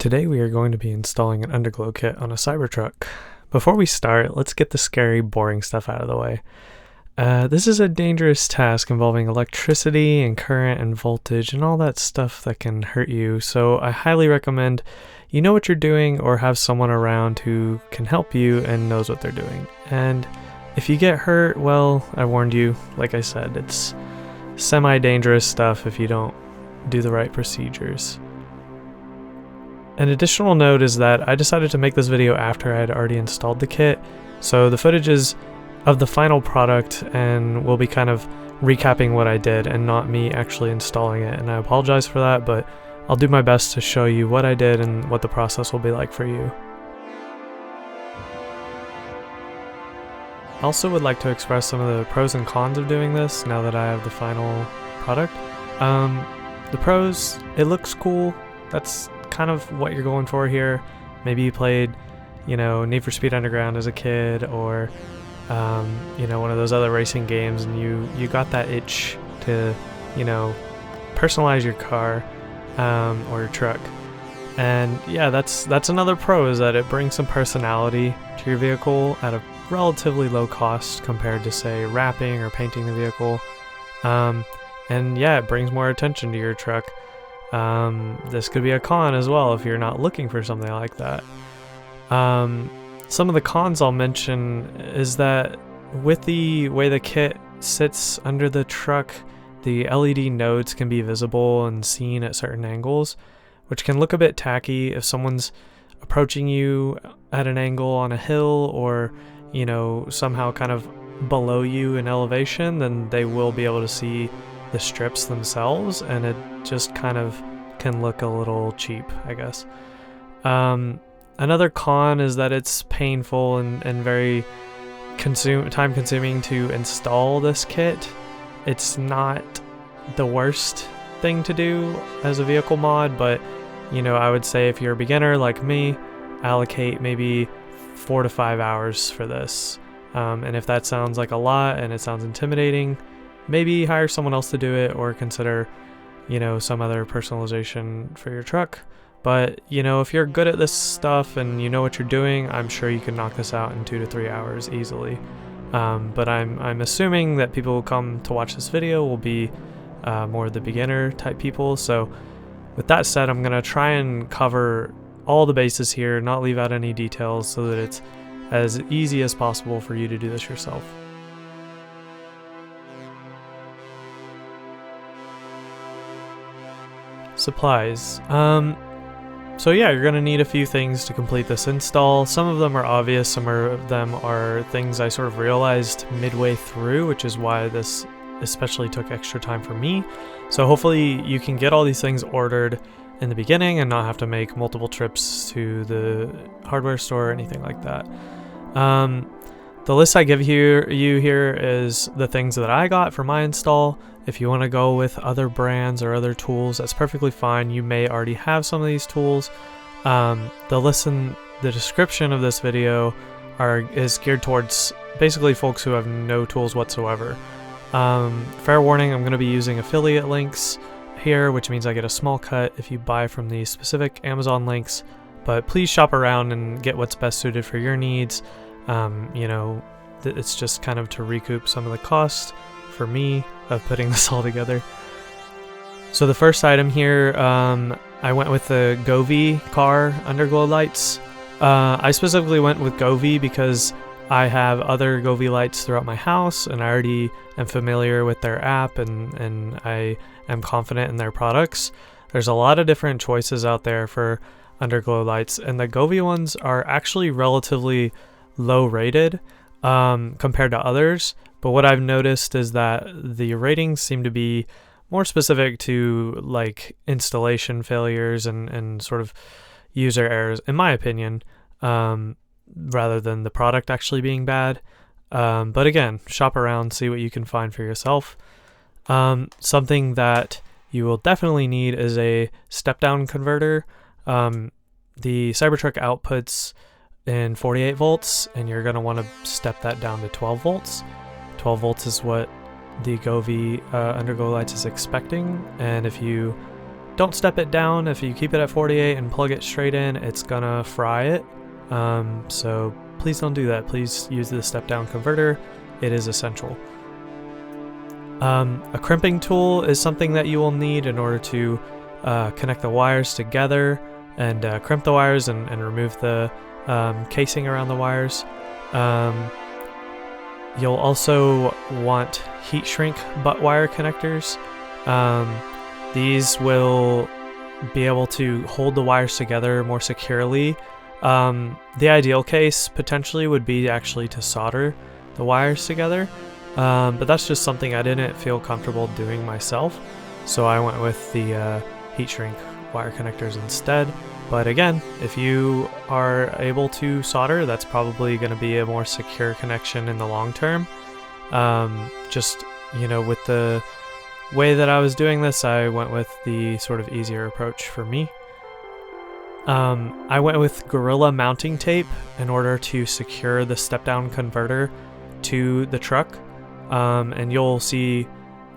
Today we are going to be installing an underglow kit on a Cybertruck. Before we start, let's get the scary, boring stuff out of the way. This is a dangerous task involving electricity and current and voltage and all that stuff that can hurt you, so I highly recommend you know what you're doing or have someone around who can help you and knows what they're doing. And if you get hurt, well, I warned you. Like I said, it's semi-dangerous stuff if you don't do the right procedures. An additional note is that I decided to make this video after I had already installed the kit, so the footage is of the final product and will be kind of recapping what I did and not me actually installing it, and I apologize for that, but I'll do my best to show you what I did and what the process will be like for you. I also would like to express some of the pros and cons of doing this now that I have the final product. The pros, it looks cool. That's kind of what you're going for here. Maybe you played, Need for Speed Underground as a kid, or one of those other racing games, and you got that itch to, personalize your car or your truck. And yeah, that's another pro, is that it brings some personality to your vehicle at a relatively low cost compared to, say, wrapping or painting the vehicle. And yeah, it brings more attention to your truck. This could be a con as well if you're not looking for something like that. Some of the cons I'll mention is that with the way the kit sits under the truck, the LED nodes can be visible and seen at certain angles, which can look a bit tacky if someone's approaching you at an angle on a hill, or somehow kind of below you in elevation. Then they will be able to see the strips themselves, and it just kind of can look a little cheap, I guess. Another con is that it's painful and very time consuming to install this kit. It's not the worst thing to do as a vehicle mod, but I would say if you're a beginner like me, allocate maybe 4 to 5 hours for this. And if that sounds like a lot and it sounds intimidating, maybe hire someone else to do it, or consider, some other personalization for your truck. But, if you're good at this stuff and you know what you're doing, I'm sure you can knock this out in 2 to 3 hours easily. But I'm assuming that people who come to watch this video will be more of the beginner type people. So with that said, I'm going to try and cover all the bases here, not leave out any details, so that it's as easy as possible for you to do this yourself. Supplies. So yeah, you're going to need a few things to complete this install. Some of them are obvious, some of them are things I sort of realized midway through, which is why this especially took extra time for me. So hopefully you can get all these things ordered in the beginning and not have to make multiple trips to the hardware store or anything like that. The list I give you here is the things that I got for my install. If you want to go with other brands or other tools, that's perfectly fine. You may already have some of these tools. The list in the description of this video is geared towards basically folks who have no tools whatsoever. Fair warning, I'm going to be using affiliate links here, which means I get a small cut if you buy from these specific Amazon links. But please shop around and get what's best suited for your needs. It's just kind of to recoup some of the cost for me of putting this all together. So the first item here, I went with the Govee car underglow lights. I specifically went with Govee because I have other Govee lights throughout my house, and I already am familiar with their app, and I am confident in their products. There's a lot of different choices out there for underglow lights, and the Govee ones are actually relatively low rated compared to others. But what I've noticed is that the ratings seem to be more specific to like installation failures and sort of user errors, in my opinion, rather than the product actually being bad. But again, shop around, see what you can find for yourself. Something that you will definitely need is a step-down converter. The Cybertruck outputs in 48 volts, and you're going to want to step that down to 12 volts. 12 volts is what the Govee underglow lights is expecting, and if you Don't step it down. If you keep it at 48 and plug it straight in, it's gonna fry it. So please don't do that. Please use the step down converter. It is essential. A crimping tool is something that you will need in order to connect the wires together and crimp the wires and remove the casing around the wires. You'll also want heat shrink butt wire connectors. These will be able to hold the wires together more securely. The ideal case potentially would be actually to solder the wires together, but that's just something I didn't feel comfortable doing myself, so I went with the heat shrink wire connectors instead. But again, if you are able to solder, that's probably going to be a more secure connection in the long term. Just, you know, with the way that I was doing this, I went with the sort of easier approach for me. I went with Gorilla mounting tape in order to secure the step-down converter to the truck, and you'll see,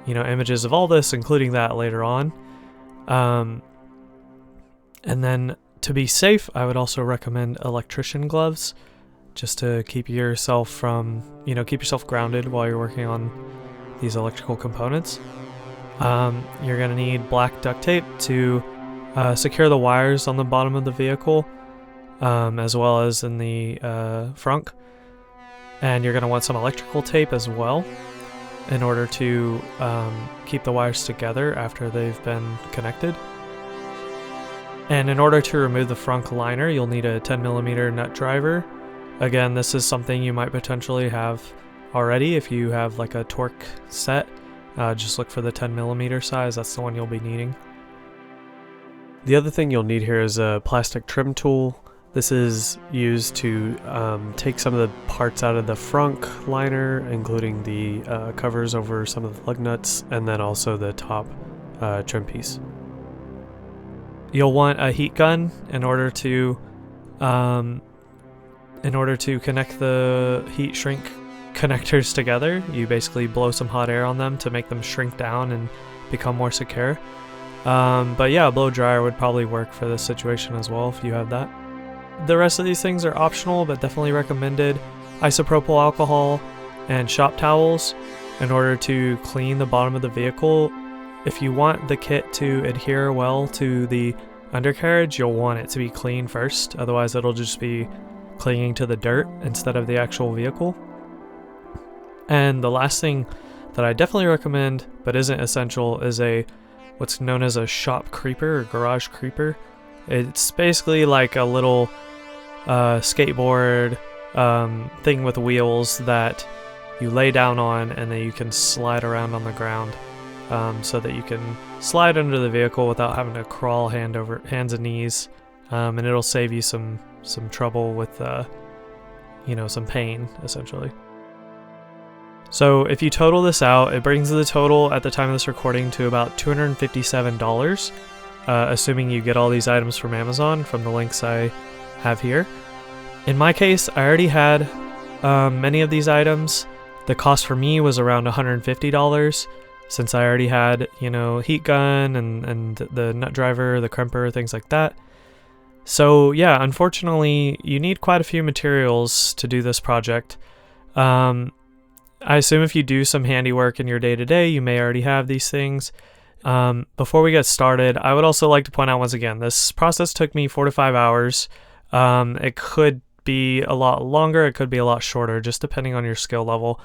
you know, images of all this, including that later on. And then to be safe, I would also recommend Electrician gloves, just to keep yourself from, you know, keep yourself grounded while you're working on these electrical components. You're gonna need black duct tape to secure the wires on the bottom of the vehicle, as well as in the frunk. And you're gonna want some electrical tape as well in order to keep the wires together after they've been connected. And in order to remove the frunk liner, you'll need a 10mm nut driver. Again, this is something you might potentially have already if you have like a torque set. Just look for the 10mm size, that's the one you'll be needing. The other thing you'll need here is a plastic trim tool. This is used to take some of the parts out of the frunk liner, including the covers over some of the lug nuts, and then also the top trim piece. You'll want a heat gun in order to connect the heat shrink connectors together. You basically blow some hot air on them to make them shrink down and become more secure. But yeah, a blow dryer would probably work for this situation as well if you have that. The rest of these things are optional, but definitely recommended. Isopropyl alcohol and shop towels in order to clean the bottom of the vehicle. If you want the kit to adhere well to the undercarriage, you'll want it to be clean first, otherwise it'll just be clinging to the dirt instead of the actual vehicle. And the last thing that I definitely recommend, but isn't essential, is what's known as a shop creeper or garage creeper. It's basically like a little skateboard thing with wheels that you lay down on and then you can slide around on the ground, so that you can slide under the vehicle without having to crawl hands and knees, and it'll save you some trouble with you know, some pain essentially. So if you total this out, it brings the total at the time of this recording to about $257, assuming you get all these items from Amazon from the links I have here. In my case, I already had many of these items. The cost for me was around $150, since I already had, you know, heat gun and the nut driver, the crimper, things like that. So yeah, unfortunately, you need quite a few materials to do this project. I assume if you do some handiwork in your day-to-day, you may already have these things. Before we get started, I would also like to point out once again, this process took me 4 to 5 hours. It could be a lot longer, it could be a lot shorter, just depending on your skill level.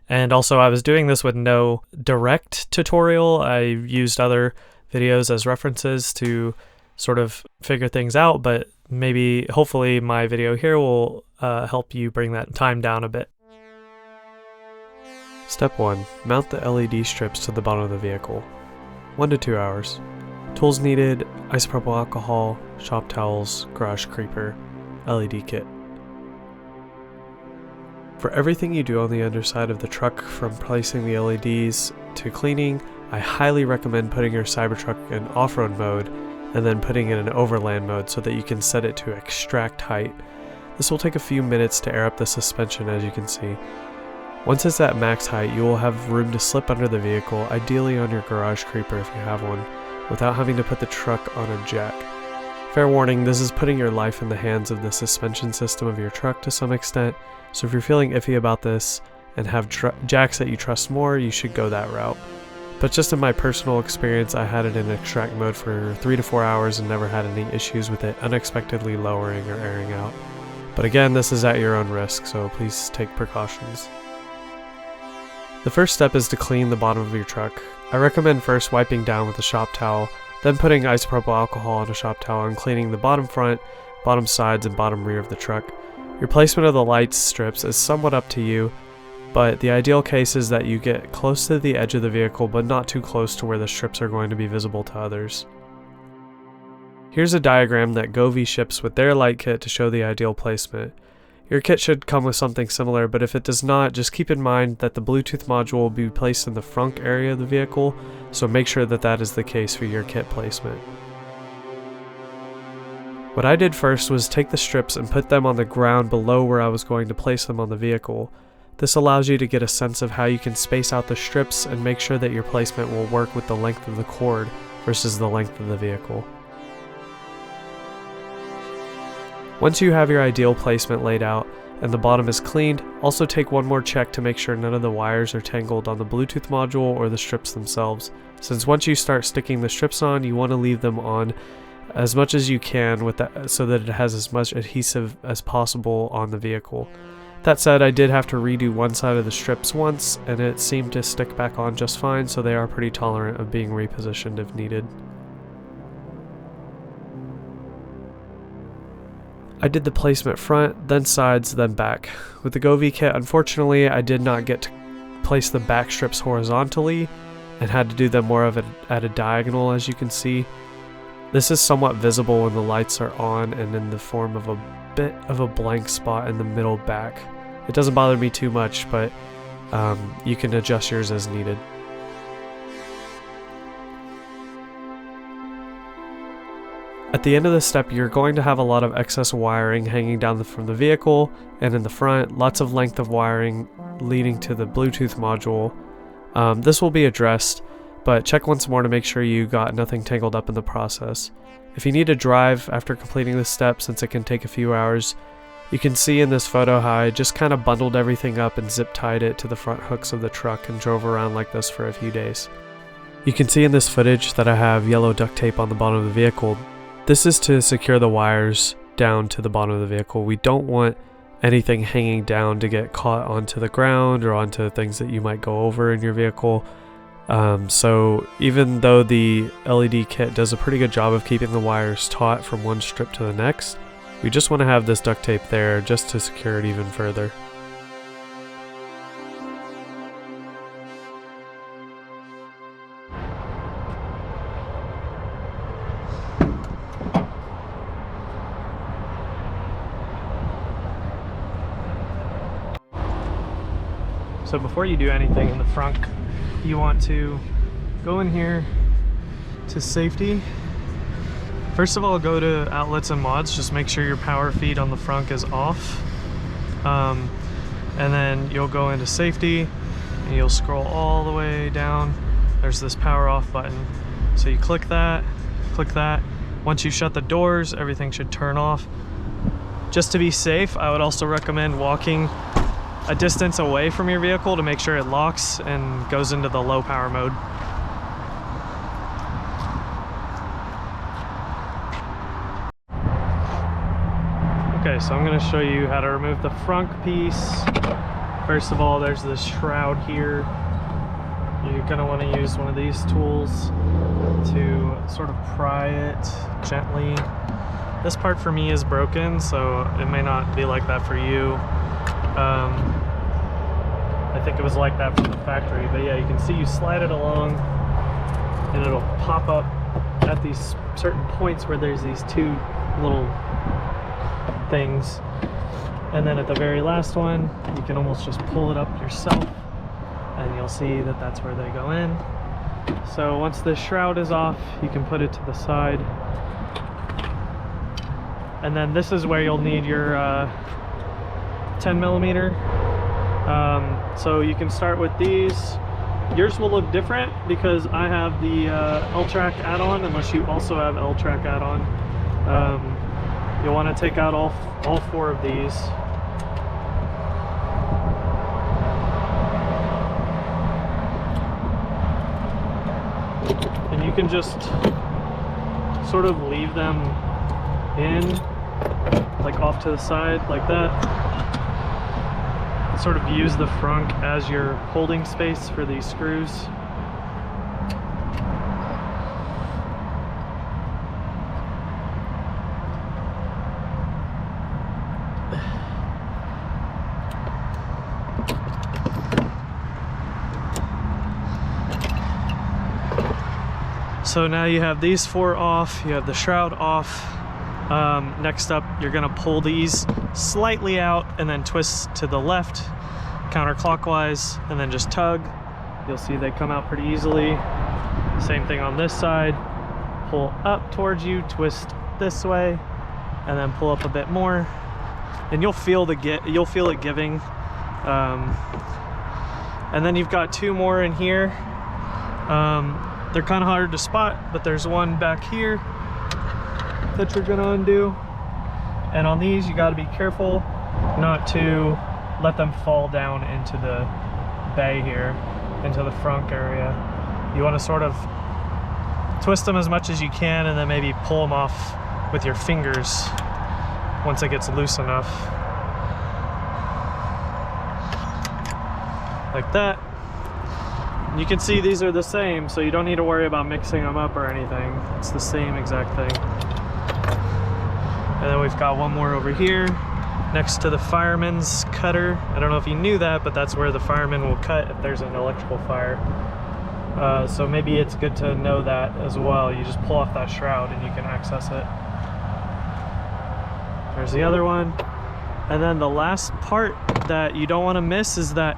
And also, I was doing this with no direct tutorial. I used other videos as references to sort of figure things out, but maybe, hopefully, my video here will help you bring that time down a bit. Step 1. Mount the LED strips to the bottom of the vehicle. 1 to 2 hours. Tools needed: isopropyl alcohol, shop towels, garage creeper, LED kit. For everything you do on the underside of the truck, from placing the LEDs to cleaning, I highly recommend putting your Cybertruck in off-road mode and then putting it in overland mode so that you can set it to extract height. This will take a few minutes to air up the suspension, as you can see. Once it's at max height, you will have room to slip under the vehicle, ideally on your garage creeper if you have one, without having to put the truck on a jack. Fair warning, this is putting your life in the hands of the suspension system of your truck to some extent, so if you're feeling iffy about this and have jacks that you trust more, you should go that route. But just in my personal experience, I had it in extract mode for 3 to 4 hours and never had any issues with it unexpectedly lowering or airing out. But again, this is at your own risk, so please take precautions. The first step is to clean the bottom of your truck. I recommend first wiping down with a shop towel, then putting isopropyl alcohol on a shop towel and cleaning the bottom front, bottom sides, and bottom rear of the truck. Your placement of the light strips is somewhat up to you, but the ideal case is that you get close to the edge of the vehicle but not too close to where the strips are going to be visible to others. Here's a diagram that Govee ships with their light kit to show the ideal placement. Your kit should come with something similar, but if it does not, just keep in mind that the Bluetooth module will be placed in the frunk area of the vehicle, so make sure that that is the case for your kit placement. What I did first was take the strips and put them on the ground below where I was going to place them on the vehicle. This allows you to get a sense of how you can space out the strips and make sure that your placement will work with the length of the cord versus the length of the vehicle. Once you have your ideal placement laid out and the bottom is cleaned, also take one more check to make sure none of the wires are tangled on the Bluetooth module or the strips themselves, since once you start sticking the strips on, you want to leave them on as much as you can with that, so that it has as much adhesive as possible on the vehicle. That said, I did have to redo one side of the strips once, and it seemed to stick back on just fine, so they are pretty tolerant of being repositioned if needed. I did the placement front, then sides, then back. With the Govee kit, unfortunately, I did not get to place the back strips horizontally and had to do them more of at a diagonal, as you can see. This is somewhat visible when the lights are on and in the form of a bit of a blank spot in the middle back. It doesn't bother me too much, but you can adjust yours as needed. At the end of this step, you're going to have a lot of excess wiring hanging down from the vehicle, and in the front, lots of length of wiring leading to the Bluetooth module. This will be addressed, but check once more to make sure you got nothing tangled up in the process. If you need to drive after completing this step, since it can take a few hours, you can see in this photo how I just kind of bundled everything up and zip tied it to the front hooks of the truck and drove around like this for a few days. You can see in this footage that I have yellow duct tape on the bottom of the vehicle. This is to secure the wires down to the bottom of the vehicle. We don't want anything hanging down to get caught onto the ground or onto things that you might go over in your vehicle. So even though the LED kit does a pretty good job of keeping the wires taut from one strip to the next, we just want to have this duct tape there just to secure it even further. So before you do anything in the frunk, you want to go in here to safety. First of all, go to outlets and mods, just make sure your power feed on the frunk is off. And then you'll go into safety and you'll scroll all the way down. There's this power off button. So you click that. Once you shut the doors, everything should turn off. Just to be safe, I would also recommend walking a distance away from your vehicle to make sure it locks and goes into the low power mode. Okay, so I'm going to show you how to remove the frunk piece. First of all, there's this shroud here. You're going to want to use one of these tools to sort of pry it gently. This part for me is broken, so it may not be like that for you. I think it was like that from the factory, but yeah, you can see you slide it along and it'll pop up at these certain points where there's these two little things, and then at the very last one you can almost just pull it up yourself and you'll see that that's where they go in. So once the shroud is off, you can put it to the side, and then this is where you'll need your 10 millimeter. So you can start with these. yours will look different because I have the L-track add-on, unless you also have L-track add-on. You'll want to take out all 4 of these. And you can just sort of leave them in, like off to the side like that. Sort of use the frunk as your holding space for these screws. So now you have these 4 off, you have the shroud off. Next up, you're gonna pull these slightly out and then twist to the left counterclockwise and then just tug. You'll see they come out pretty easily. Same thing on this side. Pull up towards you, twist this way, and then pull up a bit more. And you'll feel it giving. And then you've got 2 more in here. They're kind of hard to spot, but there's one back here that you're gonna undo. And on these, you gotta be careful not to let them fall down into the bay here, into the frunk area. You wanna sort of twist them as much as you can and then maybe pull them off with your fingers once it gets loose enough. Like that. You can see these are the same, so you don't need to worry about mixing them up or anything. It's the same exact thing. And then we've got one more over here next to the fireman's cutter. I don't know if you knew that, but that's where the fireman will cut if there's an electrical fire. So maybe it's good to know that as well. You just pull off that shroud and you can access it. There's the other one. And then the last part that you don't want to miss is that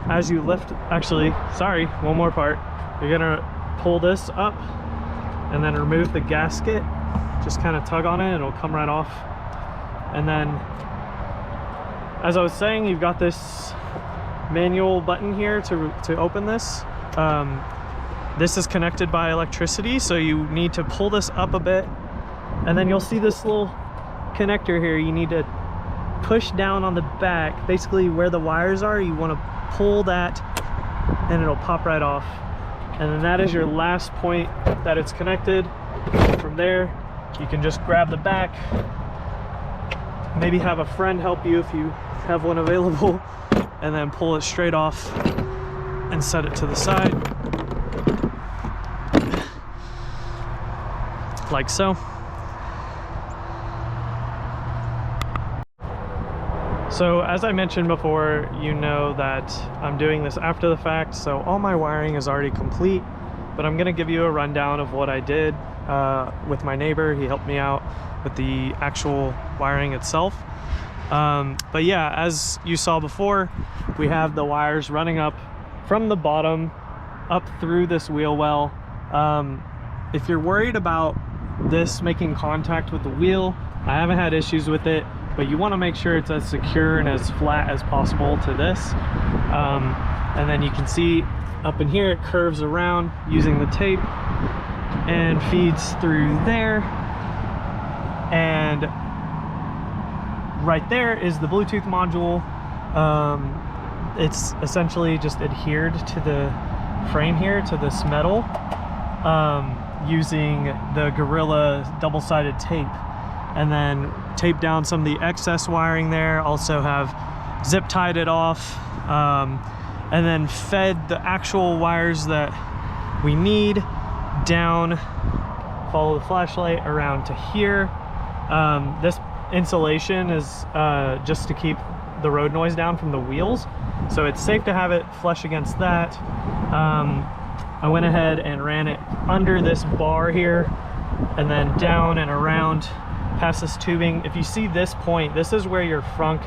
as you lift, actually, sorry, one more part. You're gonna pull this up and then remove the gasket. Just kind of tug on it, it'll come right off. And then, as I was saying, you've got this manual button here to open this. This is connected by electricity, so you need to pull this up a bit. And then you'll see this little connector here. You need to push down on the back, basically where the wires are. You want to pull that and it'll pop right off, and then that is your last point that it's connected. From there you can just grab the back, maybe have a friend help you if you have one available, and then pull it straight off and set it to the side like so. So as I mentioned before, you know that I'm doing this after the fact, so all my wiring is already complete, but I'm gonna give you a rundown of what I did with my neighbor. He helped me out with the actual wiring itself. But yeah, as you saw before, we have the wires running up from the bottom up through this wheel well. If you're worried about this making contact with the wheel, I haven't had issues with it, but you want to make sure it's as secure and as flat as possible to this. And then you can see up in here it curves around using the tape and feeds through there, and right there is the Bluetooth module. It's essentially just adhered to the frame here, to this metal, using the Gorilla double-sided tape, and then tape down some of the excess wiring there. Also have zip tied it off, and then fed the actual wires that we need down. Follow the flashlight around to here. This insulation is just to keep the road noise down from the wheels, so it's safe to have it flush against that. I went ahead and ran it under this bar here and then down and around past this tubing. If you see this point, this is where your frunk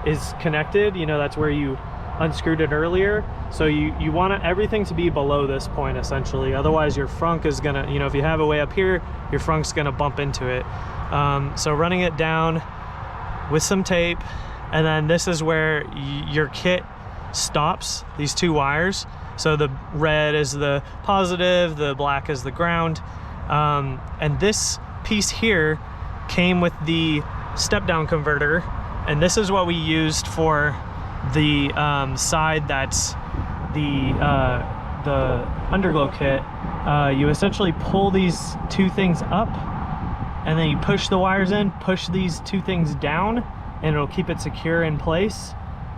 is connected. You know, that's where you unscrewed it earlier. So you want everything to be below this point essentially, otherwise your frunk is gonna, you know, if you have it way up here, your frunk's gonna bump into it. So running it down with some tape, and then this is where your kit stops, these two wires, So the red is the positive, the black is the ground. And this piece here came with the step down converter, and this is what we used for the side that's the Underglow kit. You essentially pull these two things up, and then you push the wires in, push these two things down, and it'll keep it secure in place.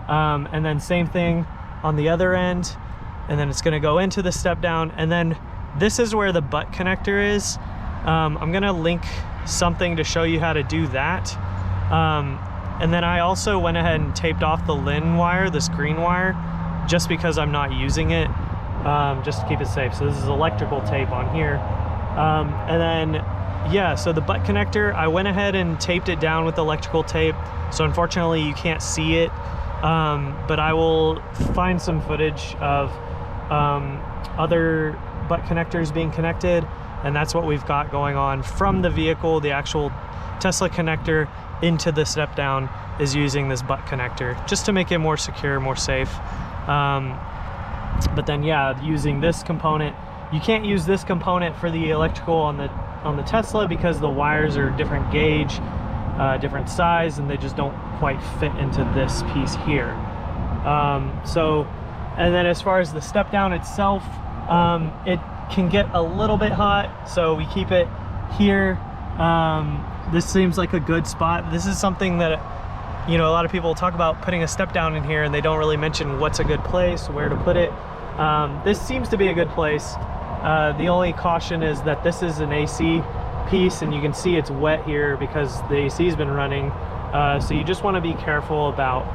And then same thing on the other end, and then it's gonna go into the step down, and then this is where the butt connector is. I'm gonna link something to show you how to do that. And then I also went ahead and taped off the LIN wire, this green wire, just because I'm not using it, just to keep it safe. So this is electrical tape on here. And then, yeah, so the butt connector, I went ahead and taped it down with electrical tape. So unfortunately you can't see it, but I will find some footage of other butt connectors being connected, and that's what we've got going on from the vehicle. The actual Tesla connector into the step down is using this butt connector just to make it more secure, more safe. But then, yeah, using this component, you can't use this component for the electrical on the Tesla because the wires are different gauge, different size, and they just don't quite fit into this piece here. And then as far as the step down itself, it can get a little bit hot, so we keep it here. This seems like a good spot. This is something that, you know, a lot of people talk about putting a step down in here, and they don't really mention what's a good place, where to put it. This seems to be a good place. The only caution is that this is an AC piece, and you can see it's wet here because the AC's been running. So you just want to be careful about,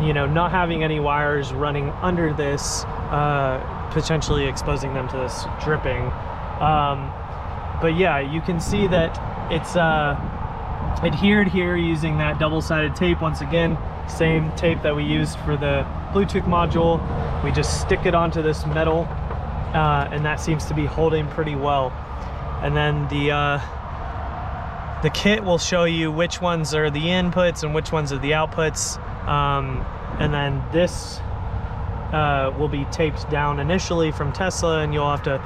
you know, not having any wires running under this, potentially exposing them to this dripping. But yeah, you can see that it's adhered here using that double-sided tape. Once again, same tape that we used for the Bluetooth module. We just stick it onto this metal, and that seems to be holding pretty well. And then the kit will show you which ones are the inputs and which ones are the outputs. And then this will be taped down initially from Tesla, and you'll have to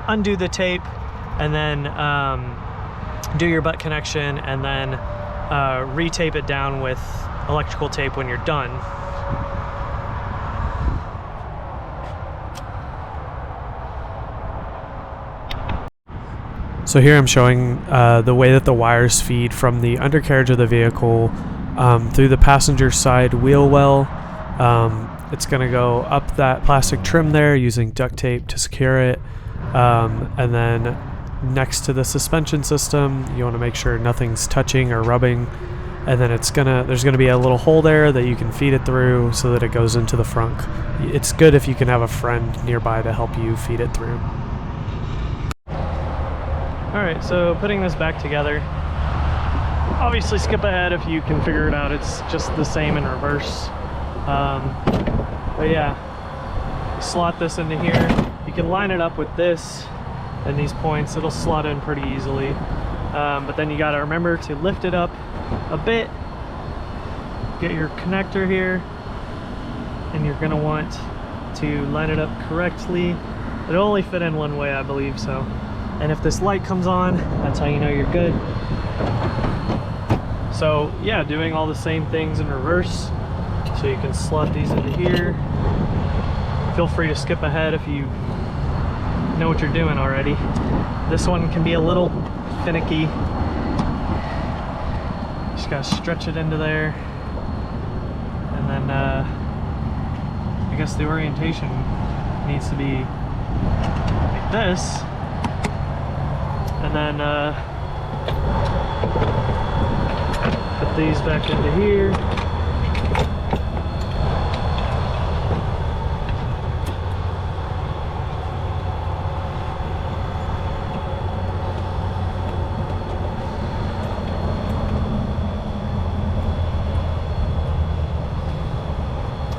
undo the tape and then do your butt connection, and then retape it down with electrical tape when you're done. So here I'm showing the way that the wires feed from the undercarriage of the vehicle through the passenger side wheel well. It's going to go up that plastic trim there using duct tape to secure it, and then next to the suspension system you want to make sure nothing's touching or rubbing, and then there's gonna be a little hole there that you can feed it through so that it goes into the frunk. It's good if you can have a friend nearby to help you feed it through. Alright, so putting this back together, obviously skip ahead if you can figure it out. It's just the same in reverse. But yeah, you slot this into here. You can line it up with this and these points. It'll slot in pretty easily. But then you got to remember to lift it up a bit, get your connector here, and you're going to want to line it up correctly. It'll only fit in one way, I believe, so. And if this light comes on, that's how you know you're good. So yeah, doing all the same things in reverse. So you can slot these into here. Feel free to skip ahead if you know what you're doing already. This one can be a little finicky. Just gotta stretch it into there. And then I guess the orientation needs to be like this. And then put these back into here.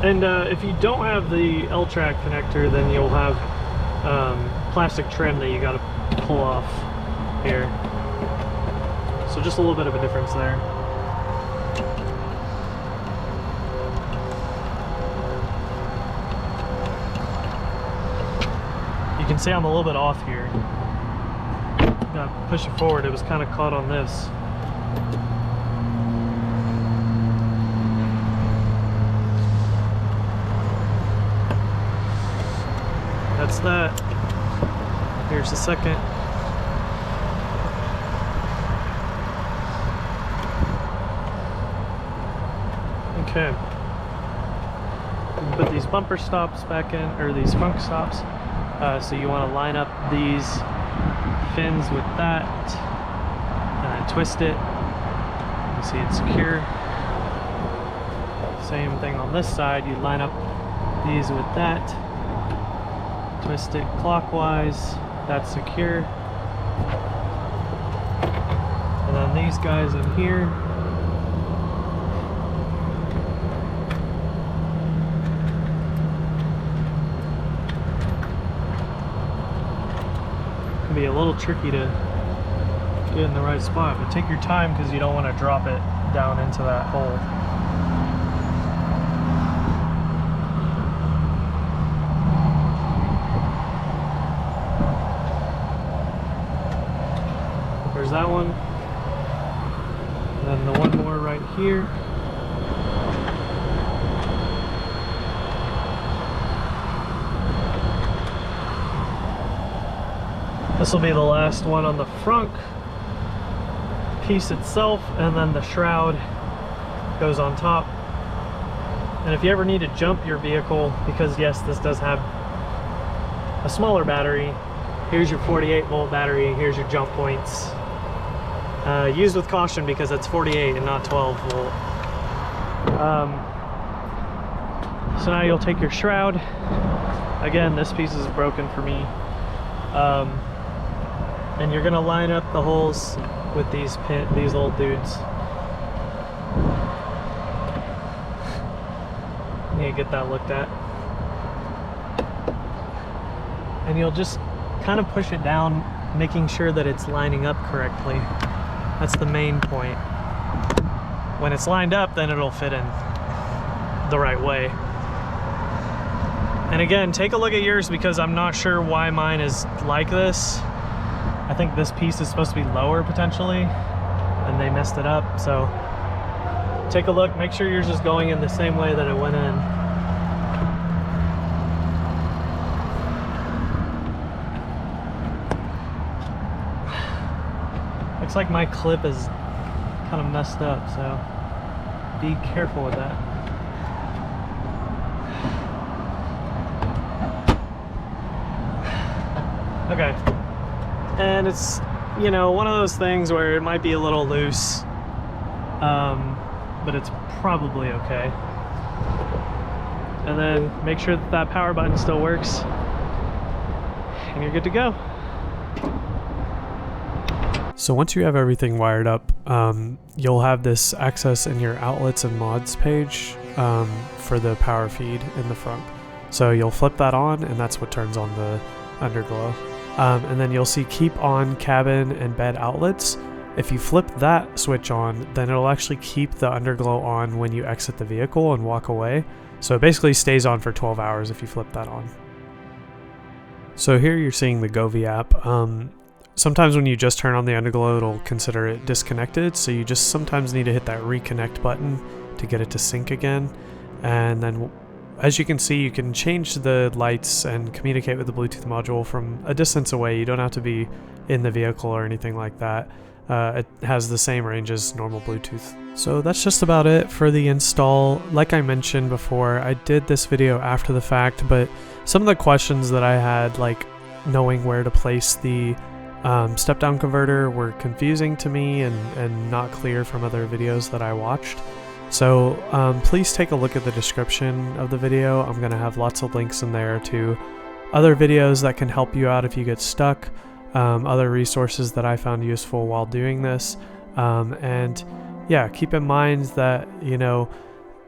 And if you don't have the L-track connector, then you'll have plastic trim that you got to pull off here. So just a little bit of a difference there. See, I'm a little bit off here. Gotta push it forward. It was kind of caught on this. That's that. Here's the second. Okay. Put these bumper stops back in, or these frunk stops. So you want to line up these fins with that, and then twist it. You see it's secure. Same thing on this side. You line up these with that, twist it clockwise. That's secure. And then these guys in here. Be a little tricky to get in the right spot, but take your time because you don't want to drop it down into that hole. There's that one, and then the one more right here. This will be the last one on the frunk piece itself, and then the shroud goes on top. And if you ever need to jump your vehicle, because yes, this does have a smaller battery, here's your 48-volt battery, here's your jump points. Used with caution because it's 48 and not 12 volt. So now you'll take your shroud. Again, this piece is broken for me. And you're gonna line up the holes with these little dudes. You need to get that looked at. And you'll just kind of push it down, making sure that it's lining up correctly. That's the main point. When it's lined up, then it'll fit in the right way. And again, take a look at yours because I'm not sure why mine is like this. I think this piece is supposed to be lower potentially, and they messed it up. So take a look, make sure yours is going in the same way that it went in. Looks like my clip is kind of messed up, so be careful with that. Okay. And it's, you know, one of those things where it might be a little loose, but it's probably okay. And then make sure that that power button still works, and you're good to go. So once you have everything wired up, you'll have this access in your outlets and mods page for the power feed in the front. So you'll flip that on, and that's what turns on the Underglow. And then you'll see keep on cabin and bed outlets. If you flip that switch on, then it'll actually keep the Underglow on when you exit the vehicle and walk away. So it basically stays on for 12 hours if you flip that on. So here you're seeing the Govee app. Sometimes when you just turn on the Underglow, it'll consider it disconnected. So you just sometimes need to hit that reconnect button to get it to sync again. And then as you can see, you can change the lights and communicate with the Bluetooth module from a distance away. You don't have to be in the vehicle or anything like that. It has the same range as normal Bluetooth. So that's just about it for the install. Like I mentioned before, I did this video after the fact, but some of the questions that I had, like knowing where to place the step-down converter, were confusing to me and not clear from other videos that I watched. So please take a look at the description of the video. I'm going to have lots of links in there to other videos that can help you out if you get stuck, other resources that I found useful while doing this. And yeah, keep in mind that, you know,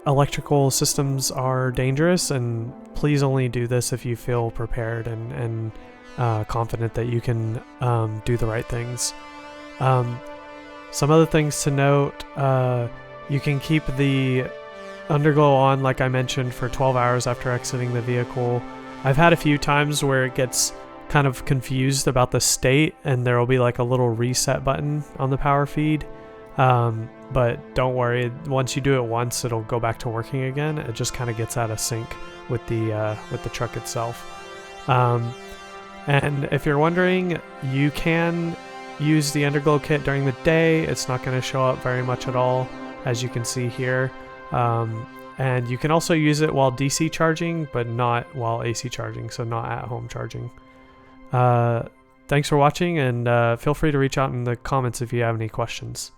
electrical systems are dangerous, and please only do this if you feel prepared and confident that you can do the right things. Some other things to note, you can keep the Underglow on, like I mentioned, for 12 hours after exiting the vehicle. I've had a few times where it gets kind of confused about the state, and there will be like a little reset button on the power feed. But don't worry, once you do it once, it'll go back to working again. It just kind of gets out of sync with the truck itself. And if you're wondering, you can use the Underglow kit during the day. It's not going to show up very much at all, as you can see here. And you can also use it while DC charging, but not while AC charging, so not at home charging. Thanks for watching, and feel free to reach out in the comments if you have any questions.